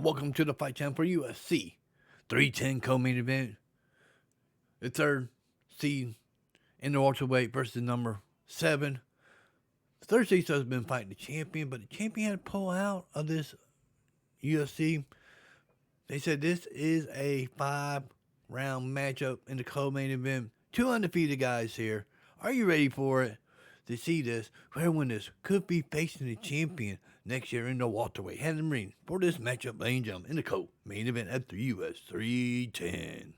Welcome to the Fight Channel for UFC 310 co-main event. The third seed in the welterweight versus number 7. The third seed has been fighting the champion, but the champion had to pull out of this UFC. They said this is a 5-round matchup in the co-main event. 2 undefeated guys here. Are you ready for it? To see this, whoever wins this could be facing the champion next year in the welterweight. Head in the ring for this matchup, ladies and gentlemen, in the co-main event at the US 310.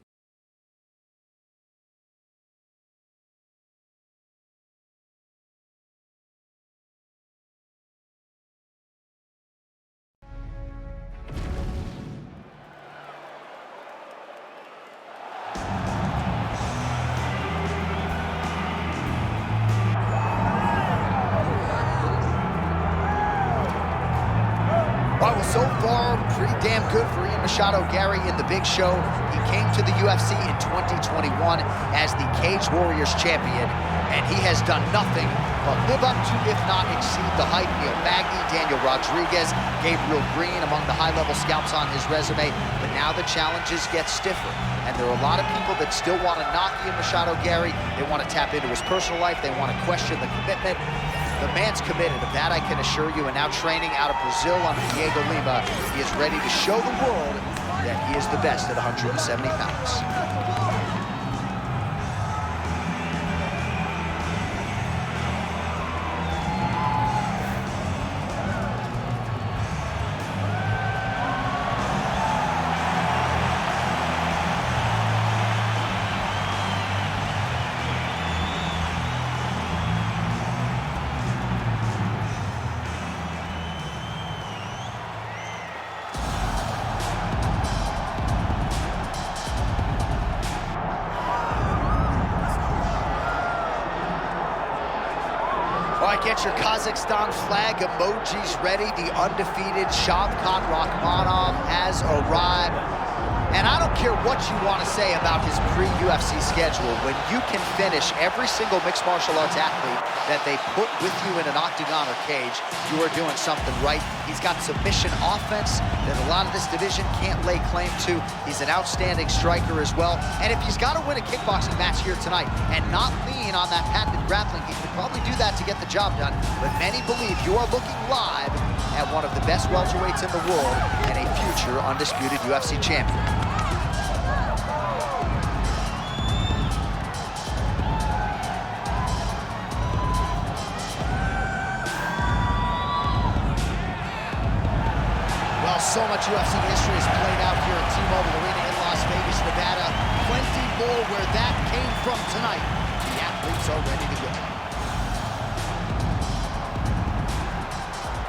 Well, so far, pretty damn good for Machado Garry in the big show. He came to the UFC in 2021 as the Cage Warriors champion, and he has done nothing but live up to, if not exceed, the hype. Neil Magny, Daniel Rodriguez, Gabriel Green among the high-level scouts on his resume, but now the challenges get stiffer. And there are a lot of people that still want to knock Machado Garry. They want to tap into his personal life. They want to question the commitment. The man's committed, of that I can assure you, and now training out of Brazil under Diego Lima, he is ready to show the world that he is the best at 170 pounds. All right, get your Kazakhstan flag emojis ready. The undefeated Shavkat Rakhmonov has arrived. And I don't care what you want to say about his pre-UFC schedule. When you can finish every single mixed martial arts athlete that they put with you in an octagon or cage, you are doing something right. He's got submission offense that a lot of this division can't lay claim to. He's an outstanding striker as well. And if he's got to win a kickboxing match here tonight and not lean on that patented grappling, he could probably do that to get the job done. But many believe you are looking live at one of the best welterweights in the world and a future undisputed UFC champion. Well, so much UFC history has played out here at T-Mobile Arena in Las Vegas, Nevada. Plenty more where that came from tonight. The athletes are ready to go.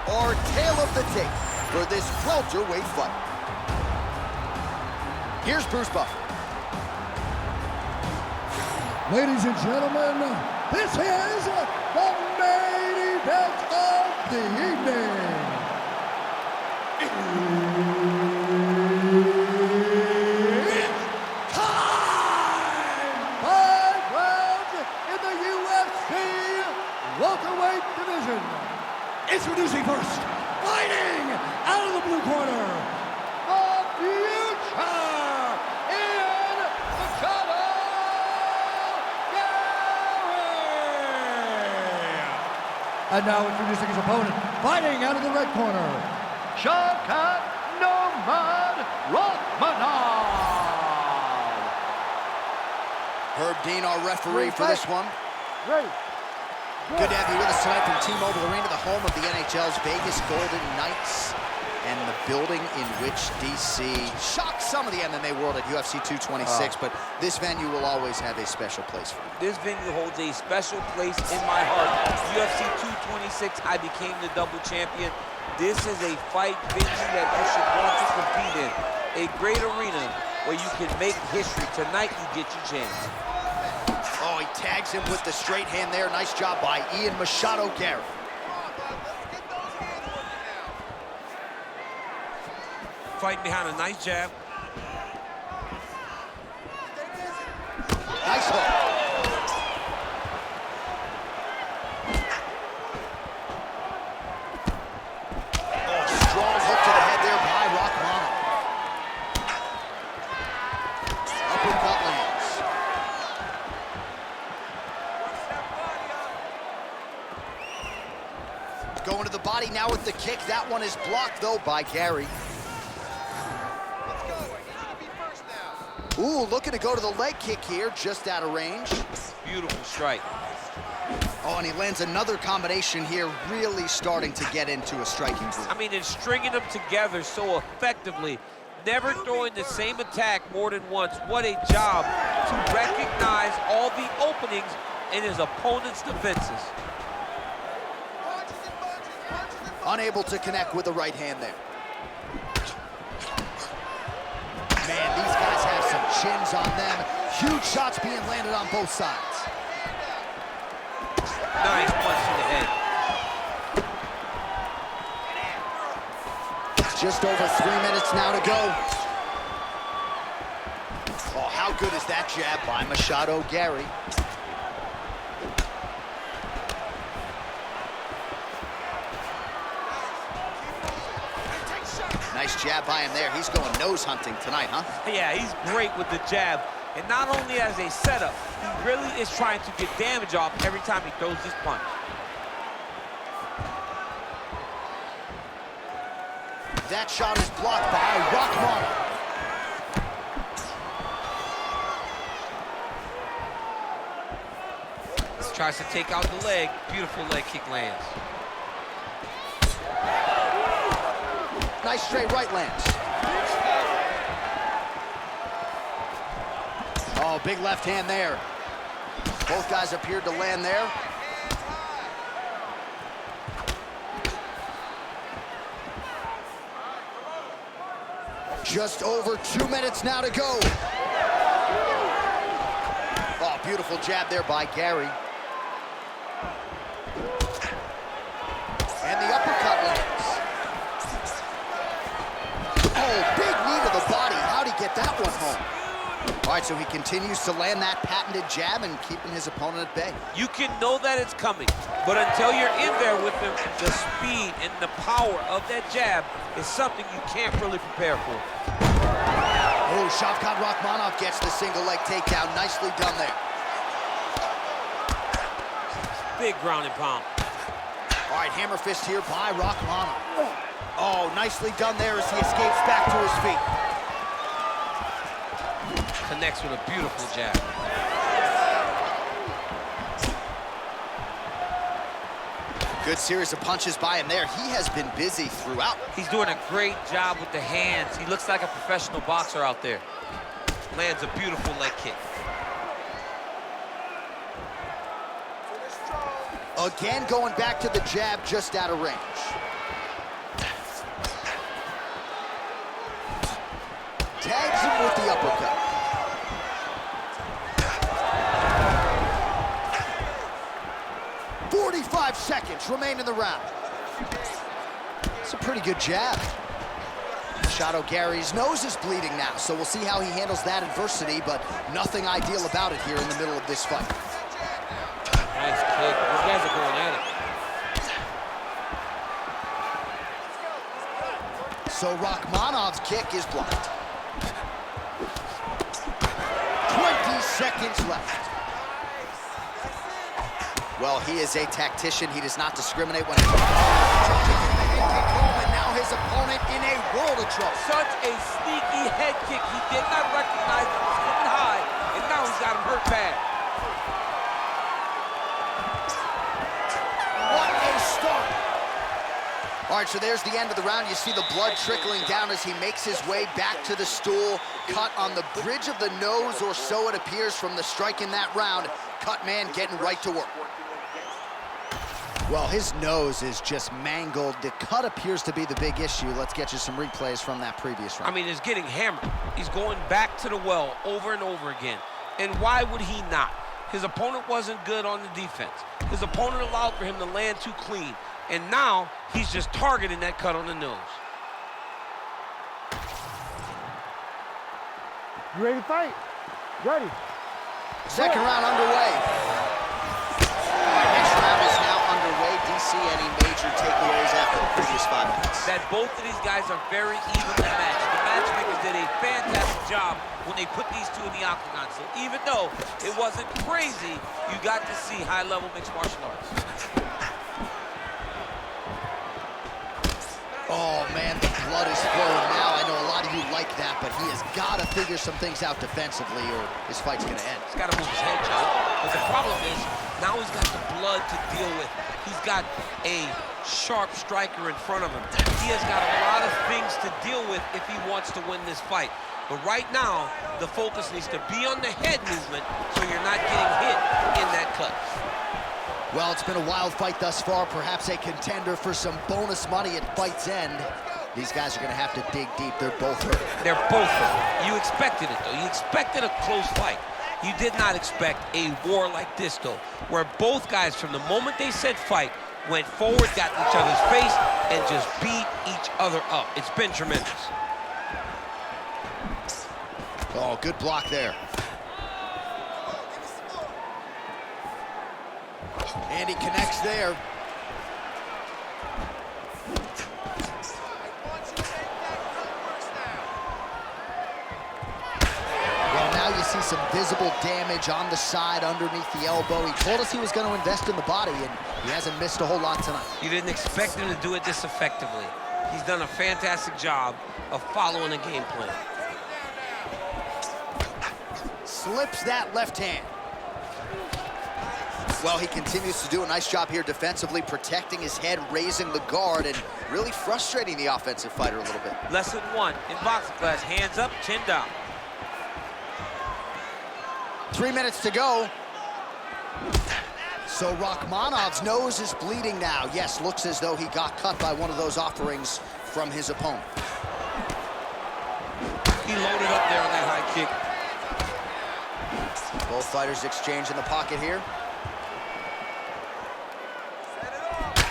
Our tale of the tape for this welterweight fight. Here's Bruce Buffer. Ladies and gentlemen, this is the main event of the evening. It's time! 5 rounds in the UFC welterweight division. Introducing first, fighting out of the blue corner, the future in Machado Garry. And now introducing his opponent, fighting out of the red corner, Shavkat Rakhmonov. Herb Dean, our referee for this one. Ready. Good to have you with us tonight from T-Mobile Arena, the home of the NHL's Vegas Golden Knights, and the building in which DC shocked some of the MMA world at UFC 226, but this venue will always have a special place for me. This venue holds a special place in my heart. UFC 226, I became the double champion. This is a fight venue that you should want to compete in. A great arena where you can make history. Tonight, you get your chance. Oh, he tags him with the straight hand there. Nice job by Machado Garry. Fighting behind a nice jab. Nice hook. Oh, strong hook to the head there by Rakhmonov. now with the kick. That one is blocked, though, by Garry. Ooh, looking to go to the leg kick here, just out of range. Beautiful strike. Oh, and he lands another combination here, really starting to get into a striking groove. I mean, and stringing them together so effectively, never throwing the same attack more than once. What a job to recognize all the openings in his opponent's defenses. Unable to connect with the right hand there. Man, these guys have some chins on them. Huge shots being landed on both sides. Nice punch to the head. Just over 3 minutes now to go. Oh, how good is that jab by Machado Garry? Nice jab by him there. He's going nose hunting tonight, huh? Yeah, he's great with the jab. And not only as a setup, he really is trying to get damage off every time he throws this punch. That shot is blocked by Rakhmonov. Tries to take out the leg. Beautiful leg kick lands. Nice straight right lands. Oh, big left hand there. Both guys appeared to land there. Just over 2 minutes now to go. Oh, beautiful jab there by Garry. And the uppercut lands. Oh, big knee to the body. How'd he get that one home? All right, so he continues to land that patented jab and keeping his opponent at bay. You can know that it's coming, but until you're in there with him, the speed and the power of that jab is something you can't really prepare for. Oh, Shavkat Rakhmonov gets the single leg takedown. Nicely done there. Big ground and pound. All right, hammer fist here by Rakhmonov. Oh, nicely done there as he escapes back to his feet. Connects with a beautiful jab. Good series of punches by him there. He has been busy throughout. He's doing a great job with the hands. He looks like a professional boxer out there. Lands a beautiful leg kick. Again, going back to the jab just out of range. Tags him with the uppercut. "45 seconds remain in the round." It's a pretty good jab. Machado Garry's nose is bleeding now, so we'll see how he handles that adversity, but nothing ideal about it here in the middle of this fight. Nice kick. These guys are going at it. So Rakhmonov's kick is blocked. 20 seconds left. Well, he is a tactician. He does not discriminate when it comes and now his opponent in a world of trouble. Such a sneaky head kick. He did not recognize it was coming high, and now he's got him hurt bad. What a start. All right, so there's the end of the round. You see the blood trickling down as he makes his way back to the stool. Cut on the bridge of the nose, or so it appears from the strike in that round. Cut man getting right to work. Well, his nose is just mangled. The cut appears to be the big issue. Let's get you some replays from that previous round. I mean, he's getting hammered. He's going back to the well over and over again. And why would he not? His opponent wasn't good on the defense. His opponent allowed for him to land too clean. And now he's just targeting that cut on the nose. You ready to fight? Ready. Second round underway. All right, next round is now underway. DC, any major takeaways after the previous 5 minutes? That both of these guys are very evenly matched. The matchmakers did a fantastic job when they put these two in the octagon. So even though it wasn't crazy, you got to see high-level mixed martial arts. Oh, man, the blood is flowing now. I know a lot of you like that, but he has got to figure some things out defensively or his fight's going to end. He's got to move his head, John. But the problem is, now he's got the blood to deal with. He's got a sharp striker in front of him. He has got a lot of things to deal with if he wants to win this fight. But right now, the focus needs to be on the head movement so you're not getting hit in that cut. Well, it's been a wild fight thus far, perhaps a contender for some bonus money at fight's end. These guys are going to have to dig deep. They're both hurt. They're both hurt. You expected it, though. You expected a close fight. You did not expect a war like this, though, where both guys, from the moment they said fight, went forward, got in each other's face, and just beat each other up. It's been tremendous. Oh, good block there. And he connects there. Well, now you see some visible damage on the side underneath the elbow. He told us he was going to invest in the body, and he hasn't missed a whole lot tonight. You didn't expect him to do it this effectively. He's done a fantastic job of following a game plan. Slips that left hand. Well, he continues to do a nice job here defensively, protecting his head, raising the guard, and really frustrating the offensive fighter a little bit. Lesson 1 in boxing class, hands up, chin down. 3 minutes to go. So Rakhmonov's nose is bleeding now. Yes, looks as though he got cut by one of those offerings from his opponent. He loaded up there on that high kick. Both fighters exchange in the pocket here.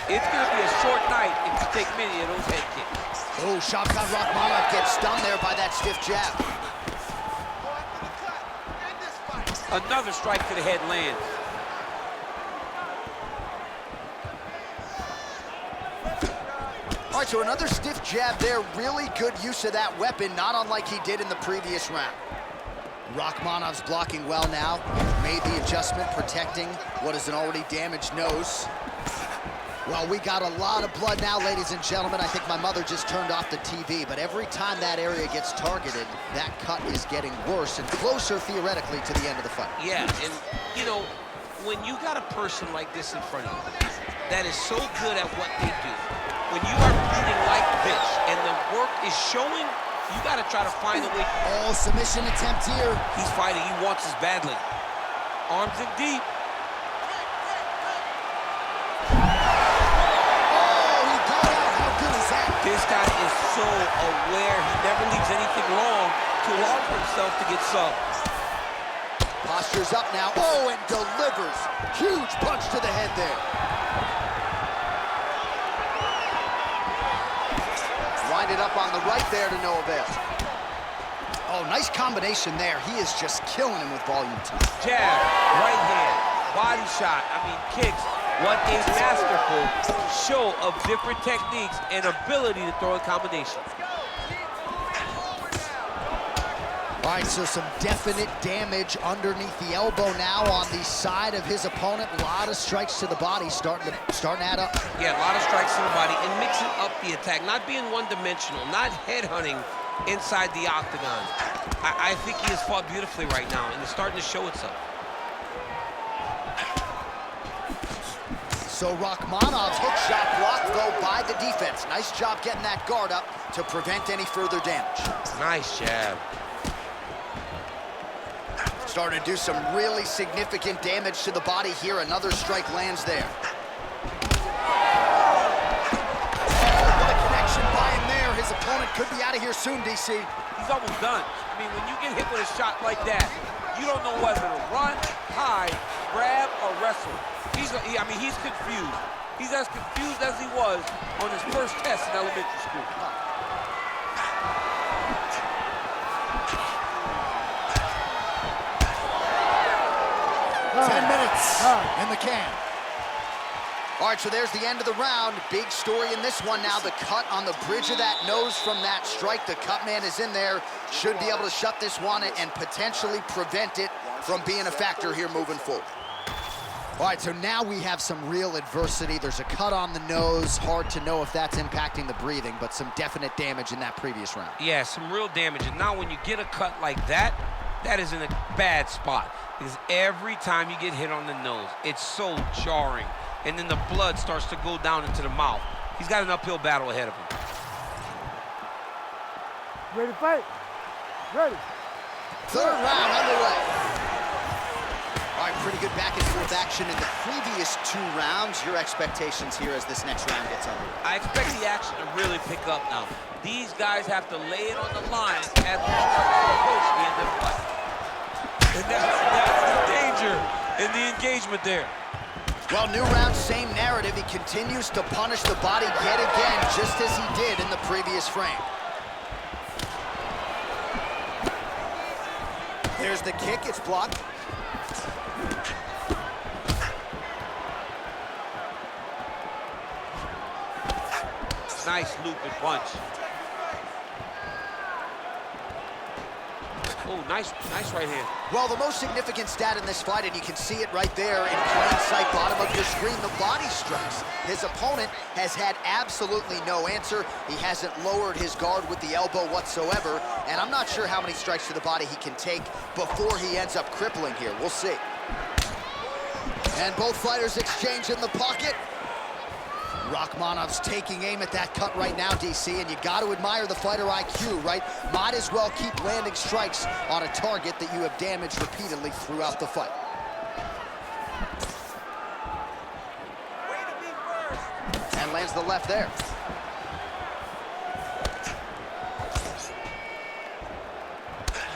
It's going to be a short night if you take many of those head kicks. Oh, Shavkat Rakhmonov gets stunned there by that stiff jab. Another strike to the head lands. All right, so another stiff jab there. Really good use of that weapon, not unlike he did in the previous round. Rakhmonov's blocking well now. Made the adjustment, protecting what is an already damaged nose. Well, we got a lot of blood now, ladies and gentlemen. I think my mother just turned off the TV, but every time that area gets targeted, that cut is getting worse and closer, theoretically, to the end of the fight. Yeah, and, you know, when you got a person like this in front of you that is so good at what they do, when you are bleeding like this and the work is showing, you got to try to find a way. Oh, submission attempt here. He's fighting. He wants this badly. Arms in deep. This guy is so aware. He never leaves anything long to allow for himself to get subbed. Posture's up now. Oh, and delivers. Huge punch to the head there. Winded up on the right there to no avail. Oh, nice combination there. He is just killing him with volume tonight. Jab, right hand, body shot. I mean, kicks. What a masterful show of different techniques and ability to throw in combination. All right, so some definite damage underneath the elbow now on the side of his opponent. A lot of strikes to the body starting to add up. Yeah, a lot of strikes to the body and mixing up the attack, not being one-dimensional, not headhunting inside the octagon. I think he has fought beautifully right now, and it's starting to show itself. So Rakhmonov's hook shot blocked, though, by the defense. Nice job getting that guard up to prevent any further damage. Nice jab. Starting to do some really significant damage to the body here. Another strike lands there. Oh, what a connection by him there. His opponent could be out of here soon, DC. He's almost done. I mean, when you get hit with a shot like that, you don't know whether to run, hide, grab, or wrestle. He's confused. He's as confused as he was on his first test in elementary school. 10 minutes in the can. All right, so there's the end of the round. Big story in this one now. The cut on the bridge of that nose from that strike. The cut man is in there. Should be able to shut this one and potentially prevent it from being a factor here moving forward. All right, so now we have some real adversity. There's a cut on the nose. Hard to know if that's impacting the breathing, but some definite damage in that previous round. Yeah, some real damage. And now when you get a cut like that, that is in a bad spot. Because every time you get hit on the nose, it's so jarring. And then the blood starts to go down into the mouth. He's got an uphill battle ahead of him. Ready to fight? Ready. Third round underway. All right, pretty good back and forth action in the previous 2 rounds. Your expectations here as this next round gets underway? I expect the action to really pick up now. These guys have to lay it on the line as we start to approach the end of the fight. And that's the danger in the engagement there. Well, new round, same narrative. He continues to punish the body yet again, just as he did in the previous frame. There's the kick, it's blocked. Nice looping punch. Oh, nice right hand. Well, the most significant stat in this fight, and you can see it right there in plain sight, bottom of your screen, the body strikes. His opponent has had absolutely no answer. He hasn't lowered his guard with the elbow whatsoever, and I'm not sure how many strikes to the body he can take before he ends up crippling here. We'll see. And both fighters exchange in the pocket. Rakhmonov's taking aim at that cut right now, DC, and you got to admire the fighter IQ, right? Might as well keep landing strikes on a target that you have damaged repeatedly throughout the fight. And lands the left there.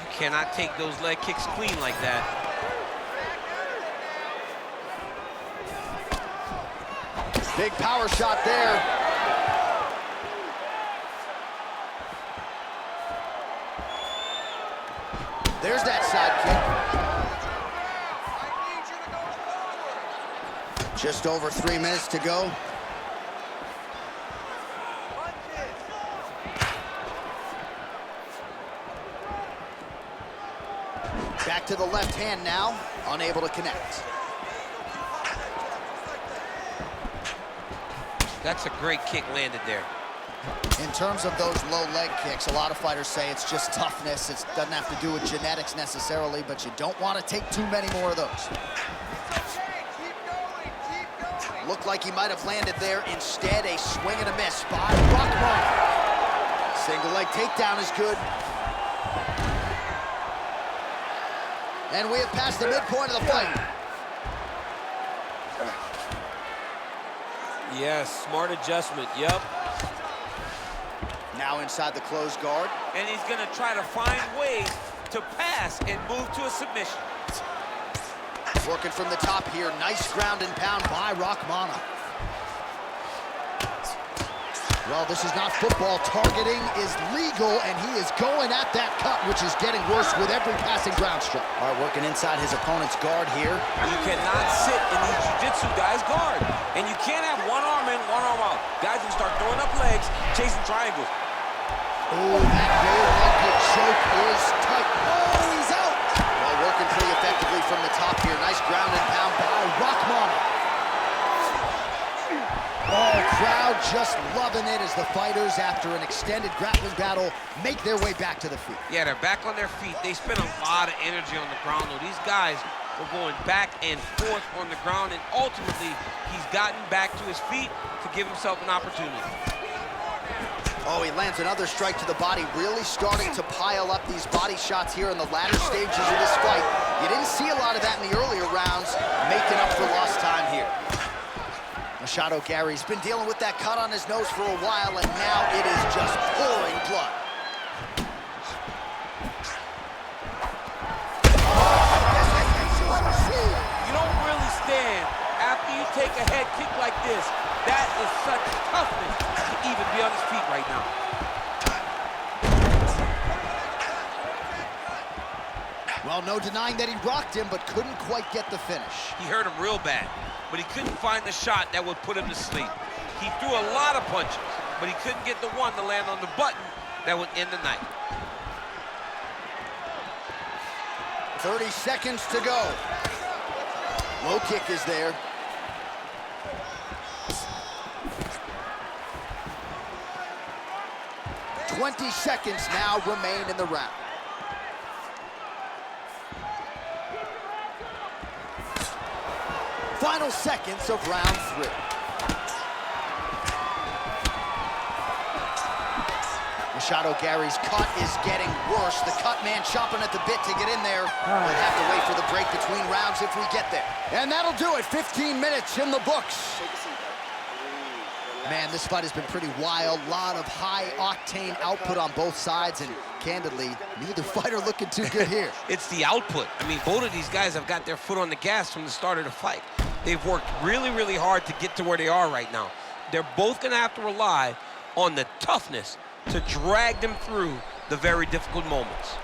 You cannot take those leg kicks clean like that. Big power shot there. There's that side kick. Just over 3 minutes to go. Back to the left hand now, unable to connect. That's a great kick landed there. In terms of those low leg kicks, a lot of fighters say it's just toughness. It doesn't have to do with genetics necessarily, but you don't want to take too many more of those. Looked like he might have landed there. Instead, a swing and a miss by Rakhmonov. Single leg takedown is good. And we have passed the midpoint of the fight. Yes, smart adjustment, yep. Now inside the closed guard. And he's gonna try to find ways to pass and move to a submission. Working from the top here, nice ground and pound by Rakhmonov. Well, this is not football. Targeting is legal, and he is going at that cut, which is getting worse with every passing ground strike. All right, working inside his opponent's guard here. You cannot sit in these jiu-jitsu guys' guard. And you can't have one arm in, one arm out. Guys will start throwing up legs, chasing triangles. Oh, that rear-naked choke is tight. Oh, he's out! Well, working pretty effectively from the top here. Nice ground and pound by Rakhmonov. Oh, crowd just loving it as the fighters, after an extended grappling battle, make their way back to the feet. Yeah, they're back on their feet. They spent a lot of energy on the ground, though. These guys were going back and forth on the ground, and ultimately, he's gotten back to his feet to give himself an opportunity. Oh, he lands another strike to the body, really starting to pile up these body shots here in the latter stages of this fight. You didn't see a lot of that in the earlier rounds, making up for lost time here. Machado Garry's been dealing with that cut on his nose for a while, and now it is just pouring blood. You don't really stand after you take a head kick like this. That is such toughness to even be on his feet right now. Well, no denying that he rocked him, but couldn't quite get the finish. He hurt him real bad, but he couldn't find the shot that would put him to sleep. He threw a lot of punches, but he couldn't get the one to land on the button that would end the night. 30 seconds to go. Low kick is there. "20 seconds now remain in the round. Final seconds of round 3. Machado Garry's cut is getting worse. The cut man chomping at the bit to get in there. We'll have to wait for the break between rounds if we get there. And that'll do it. 15 minutes in the books. Man, this fight has been pretty wild. Lot of high-octane output on both sides, and candidly, neither fighter looking too good here. It's the output. I mean, both of these guys have got their foot on the gas from the start of the fight. They've worked really, really hard to get to where they are right now. They're both going to have to rely on the toughness to drag them through the very difficult moments.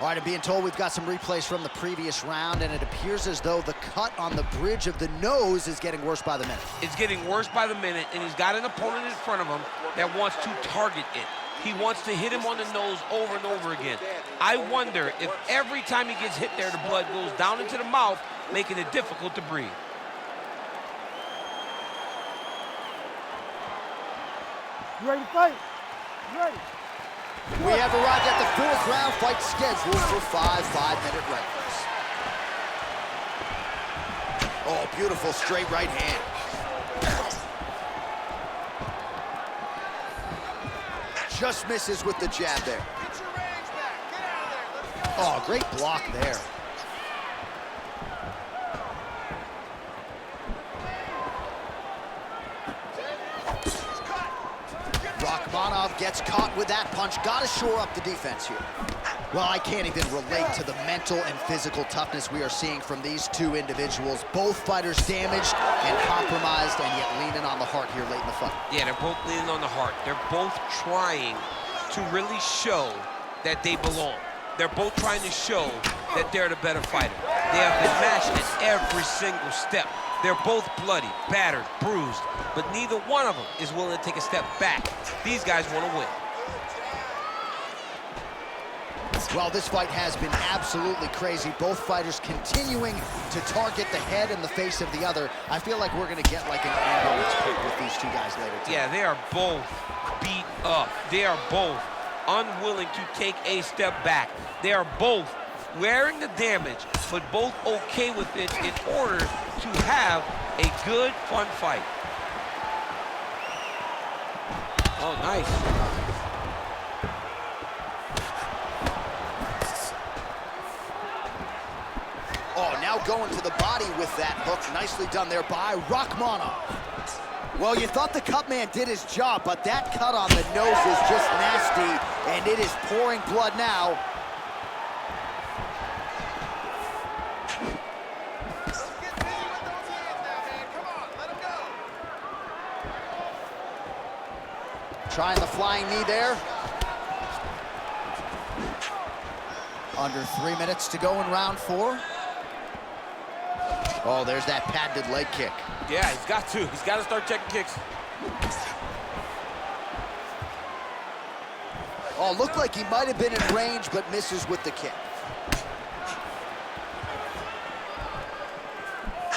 All right, I'm being told we've got some replays from the previous round, and it appears as though the cut on the bridge of the nose is getting worse by the minute. It's getting worse by the minute, and he's got an opponent in front of him that wants to target it. He wants to hit him on the nose over and over again. I wonder if every time he gets hit there, the blood goes down into the mouth, making it difficult to breathe. You ready to fight? You ready? We have arrived at the 4th round fight scheduled for 5 5-minute rounds. Oh, beautiful straight right hand. Just misses with the jab there. Get your range back. Get out of there. Let's go. Oh, great block there. Rakhmonov gets caught with that punch. Got to shore up the defense here. Well, I can't even relate to the mental and physical toughness we are seeing from these two individuals. Both fighters damaged and compromised, and yet leaning on the heart here late in the fight. Yeah, they're both leaning on the heart. They're both trying to really show that they belong. They're both trying to show that they're the better fighter. They have been matched at every single step. They're both bloody, battered, bruised, but neither one of them is willing to take a step back. These guys want to win. Well, this fight has been absolutely crazy. Both fighters continuing to target the head and the face of the other. I feel like we're going to get like an ambulance pick with these two guys later tonight. Yeah, they are both beat up. They are both unwilling to take a step back. They are both wearing the damage, but both okay with it in order to have a good, fun fight. Oh, nice. Oh, now going to the body with that hook. Nicely done there by Rakhmonov. Well, you thought the cut man did his job, but that cut on the nose is just nasty, and it is pouring blood now. Let's get busy with those hands now, man. Come on, let him go. Trying the flying knee there. Under 3 minutes to go in round 4. Oh, there's that patented leg kick. Yeah, he's got to. He's got to start checking kicks. Oh, looked like he might have been in range, but misses with the kick.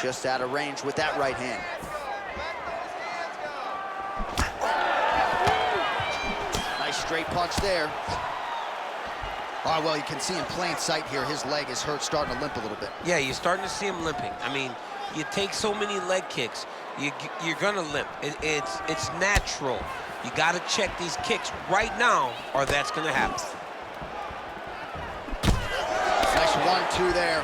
Just out of range with that right hand. Let those hands go. Nice straight punch there. Oh, well, you can see in plain sight here, his leg is hurt, starting to limp a little bit. Yeah, you're starting to see him limping. I mean, you take so many leg kicks, you're gonna limp. It's natural. You gotta check these kicks right now, or that's gonna happen. Nice 1-2 there.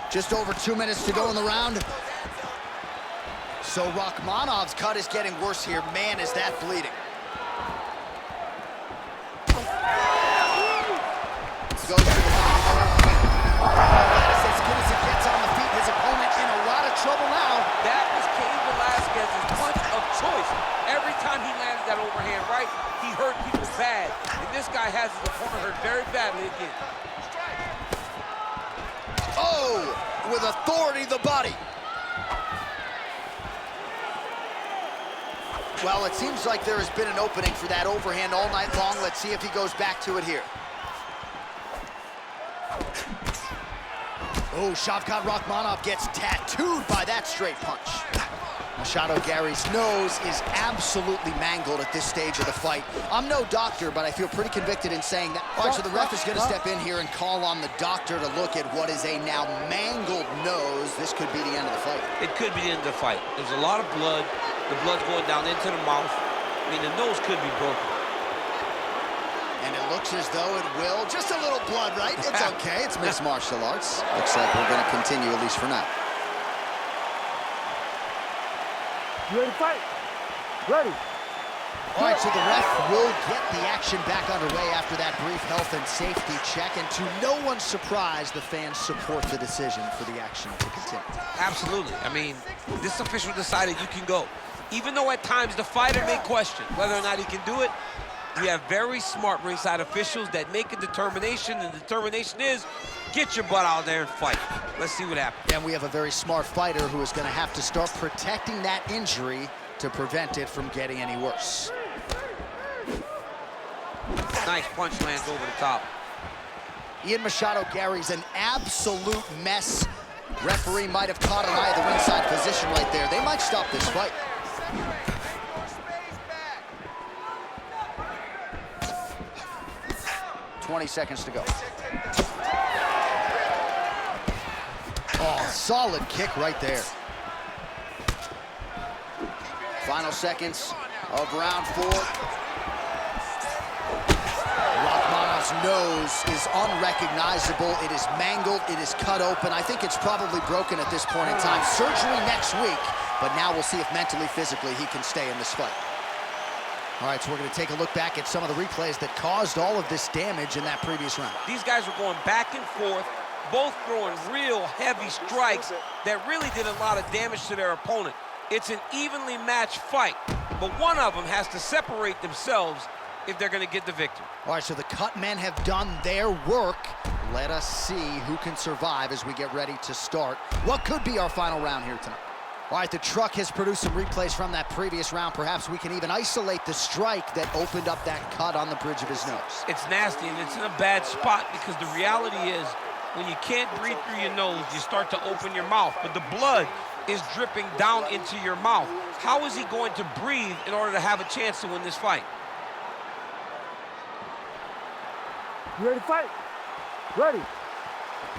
Just over 2 minutes to go in the round. So Rakhmonov's cut is getting worse here. Man, is that bleeding. Goes to the body. That is as good as it gets on the feet. His opponent in a lot of trouble now. That was Cain Velasquez's punch of choice. Every time he landed that overhand right, he hurt people bad. And this guy has his opponent hurt very badly again. Oh, with authority, the body. Well, it seems like there has been an opening for that overhand all night long. Let's see if he goes back to it here. Oh, Shavkat Rakhmonov gets tattooed by that straight punch. Machado Garry's nose is absolutely mangled at this stage of the fight. I'm no doctor, but I feel pretty convicted in saying that. All right, so the ref is going to step in here and call on the doctor to look at what is a now mangled nose. This could be the end of the fight. It could be the end of the fight. There's a lot of blood. The blood's going down into the mouth. I mean, the nose could be broken. And it looks as though it will. Just a little blood, right? It's okay. It's mixed martial arts. Looks like we're going to continue, at least for now. You ready to fight? Ready. All right, so the ref will get the action back underway after that brief health and safety check. And to no one's surprise, the fans support the decision for the action to continue. Absolutely. I mean, this official decided you can go. Even though at times the fighter may question whether or not he can do it, we have very smart ringside officials that make a determination, and the determination is get your butt out there and fight. Let's see what happens. And we have a very smart fighter who is going to have to start protecting that injury to prevent it from getting any worse. Nice punch lands over the top. Ian Machado Garry's an absolute mess. Referee might have caught an eye of the ringside position right there. They might stop this fight. $20 seconds to go. Oh, solid kick right there. Final seconds of round 4. Rakhmonov's nose is unrecognizable. It is mangled. It is cut open. I think it's probably broken at this point in time. Surgery next week, but now we'll see if mentally, physically, he can stay in this fight. All right, so we're going to take a look back at some of the replays that caused all of this damage in that previous round. These guys were going back and forth, both throwing real heavy strikes that really did a lot of damage to their opponent. It's an evenly matched fight, but one of them has to separate themselves if they're going to get the victory. All right, so the cut men have done their work. Let us see who can survive as we get ready to start what could be our final round here tonight. All right, the truck has produced some replays from that previous round. Perhaps we can even isolate the strike that opened up that cut on the bridge of his nose. It's nasty, and it's in a bad spot because the reality is when you can't breathe through your nose, you start to open your mouth, but the blood is dripping down into your mouth. How is he going to breathe in order to have a chance to win this fight? You ready to fight? Ready.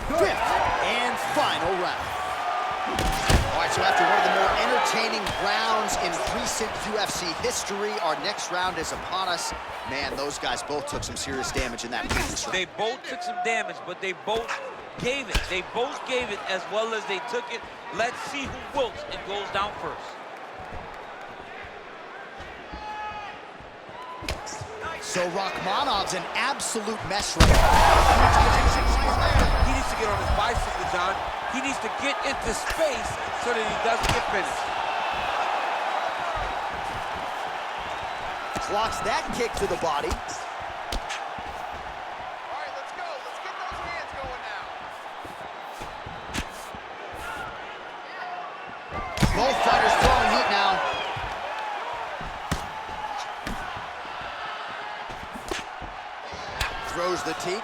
Fifth and final round. All right, so after one of the more entertaining rounds in recent UFC history, our next round is upon us. Man, those guys both took some serious damage in that previous round. They both took some damage, but they both gave it. They both gave it as well as they took it. Let's see who wilts and goes down first. So Rakhmonov's an absolute mess right now. He needs to get on his bicycle, John. He needs to get into space so that he doesn't get finished. Blocks that kick to the body. All right, let's go. Let's get those hands going now. Both fighters throwing heat now. Throws the teep.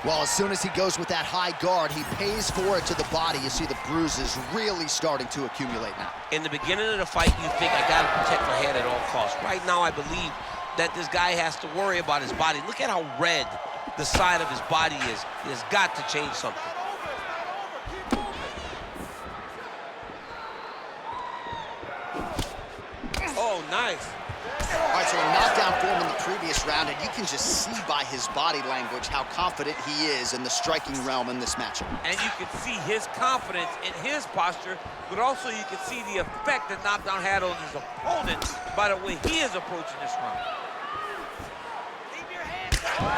Well, as soon as he goes with that high guard, he pays for it to the body. You see the bruises really starting to accumulate now. In the beginning of the fight, you think, I got to protect my head at all costs. Right now, I believe that this guy has to worry about his body. Look at how red the side of his body is. He has got to change something. Oh, nice. All right, so a knockdown for him in the previous round, and you can just see by his body language how confident he is in the striking realm in this matchup. And you can see his confidence in his posture, but also you can see the effect that knockdown had on his opponent by the way he is approaching this round. Keep your hands up.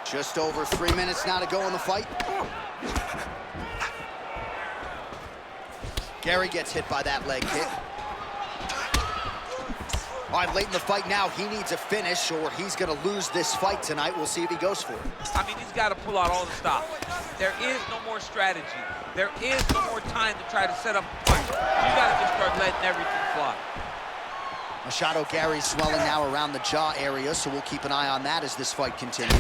Just over 3 minutes now to go in the fight. Garry gets hit by that leg kick. All right, late in the fight now, he needs a finish or he's going to lose this fight tonight. We'll see if he goes for it. I mean, he's got to pull out all the stops. There is no more strategy. There is no more time to try to set up a punch. You got to just start letting everything fly. Machado Garry swelling now around the jaw area, so we'll keep an eye on that as this fight continues.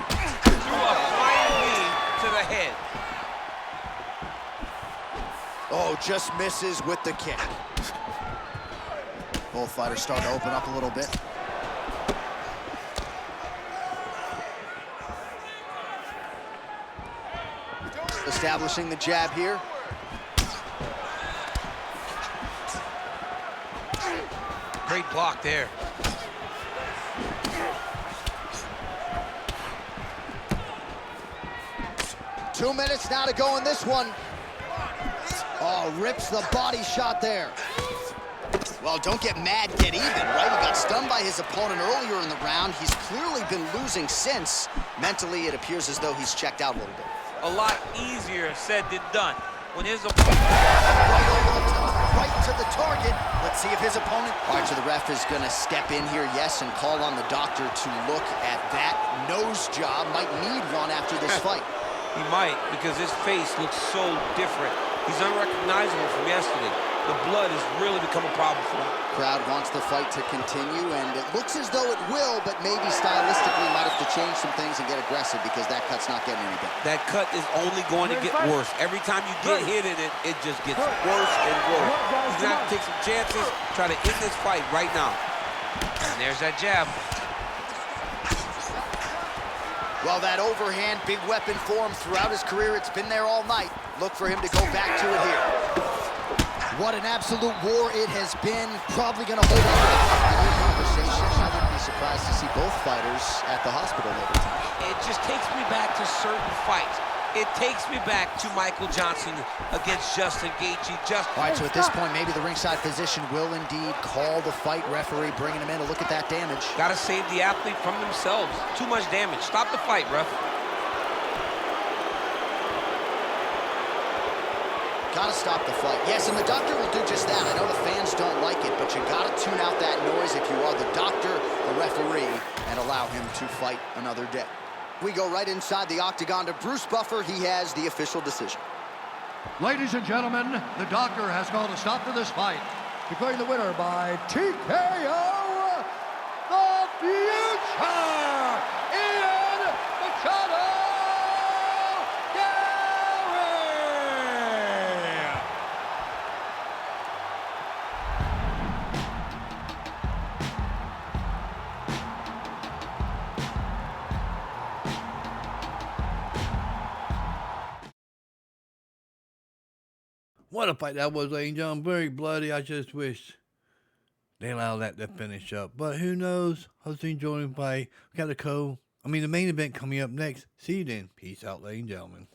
Threw a flying knee to the head. Oh, just misses with the kick. Both fighters start to open up a little bit. Establishing the jab here. Great block there. Two minutes now to go in this one. Oh, rips the body shot there. Well, don't get mad, get even, right? He got stunned by his opponent earlier in the round. He's clearly been losing since. Mentally, it appears as though he's checked out a little bit. A lot easier said than done. When his opponent... Right over the top, right to the target. Let's see if his opponent... All right, so the ref is going to step in here, yes, and call on the doctor to look at that nose job. Might need one after this fight. He might, because his face looks so different. He's unrecognizable from yesterday. The blood has really become a problem for him. Crowd wants the fight to continue, and it looks as though it will, but maybe stylistically might have to change some things and get aggressive because that cut's not getting any better. That cut is only going to get worse. Every time you get hit in it, it just gets worse and worse. He's going to have to take some chances, try to end this fight right now. And there's that jab. Well, that overhand, big weapon for him throughout his career. It's been there all night. Look for him to go back to it here. What an absolute war it has been. Probably going to hold on to the conversation. I wouldn't be surprised to see both fighters at the hospital later tonight. It just takes me back to certain fights. It takes me back to Michael Johnson against Justin Gaethje. All right, so at this point, maybe the ringside physician will indeed call the fight referee, bringing him in to look at that damage. Got to save the athlete from themselves. Too much damage. Stop the fight, ref. Gotta stop the fight. Yes, and the doctor will do just that. I know the fans don't like it, but you gotta tune out that noise if you are the doctor, the referee, and allow him to fight another day. We go right inside the octagon to Bruce Buffer. He has the official decision. Ladies and gentlemen, the doctor has called a stop to this fight, declaring the winner by TKO, the future, Machado Garry! What a fight that was, ladies and gentlemen. Very bloody. I just wish they allowed that to finish up. But who knows? Hopefully enjoying the fight. We got the main event coming up next. See you then. Peace out, ladies and gentlemen.